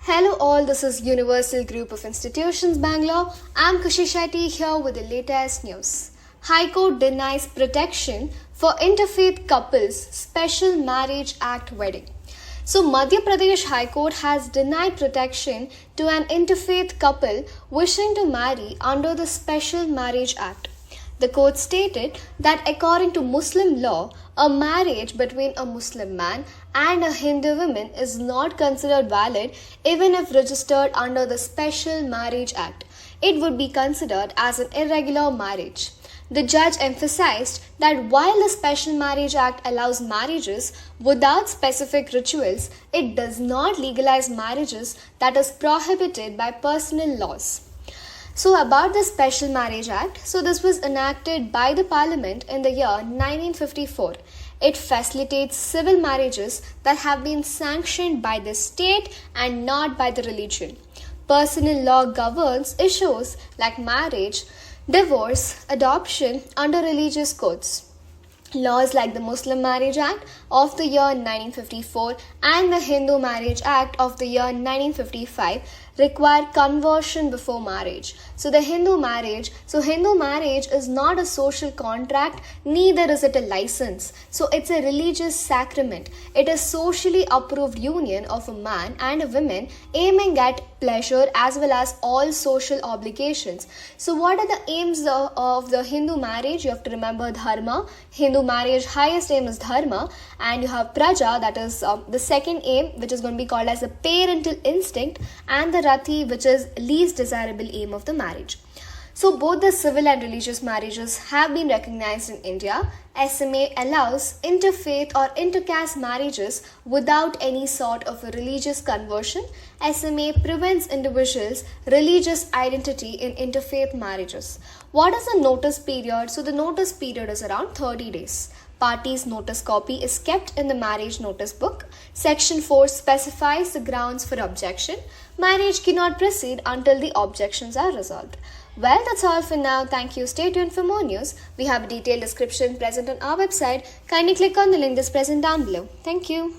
Hello all, this is Universal Group of Institutions Bangalore. I'm Kushi Shetty here with the latest news. High Court denies protection for interfaith couples Special Marriage Act wedding. So Madhya Pradesh High Court has denied protection to an interfaith couple wishing to marry under the Special Marriage Act. The court stated that according to Muslim law, a marriage between a Muslim man and a Hindu woman is not considered valid even if registered under the Special Marriage Act. It would be considered as an irregular marriage. The judge emphasized that while the Special Marriage Act allows marriages without specific rituals, it does not legalize marriages that is prohibited by personal laws. So about the Special Marriage Act, this was enacted by the Parliament in the year 1954. It facilitates civil marriages that have been sanctioned by the state and not by the religion. Personal law governs issues like marriage, divorce, adoption under religious codes. Laws like the Muslim Marriage Act of the year 1954 and the Hindu Marriage Act of the year 1955 require conversion before marriage. Hindu marriage is not a social contract, neither is it a license. It's a religious sacrament. It is socially approved union of a man and a woman aiming at pleasure as well as all social obligations. So what are the aims of the Hindu marriage? You have to remember dharma. Hindu marriage highest aim is dharma, and you have praja, that is the second aim, which is going to be called as the parental instinct, and the rati, which is least desirable aim of the marriage. So both the civil and religious marriages have been recognized in India. SMA allows interfaith or intercaste marriages without any sort of a religious conversion. SMA prevents individuals' religious identity in interfaith marriages. What is the notice period? The notice period is around 30 days. Party's notice copy is kept in the marriage notice book. Section 4 specifies the grounds for objection. Marriage cannot proceed until the objections are resolved. Well, that's all for now. Thank you. Stay tuned for more news. We have a detailed description present on our website. Kindly click on the link that's present down below. Thank you.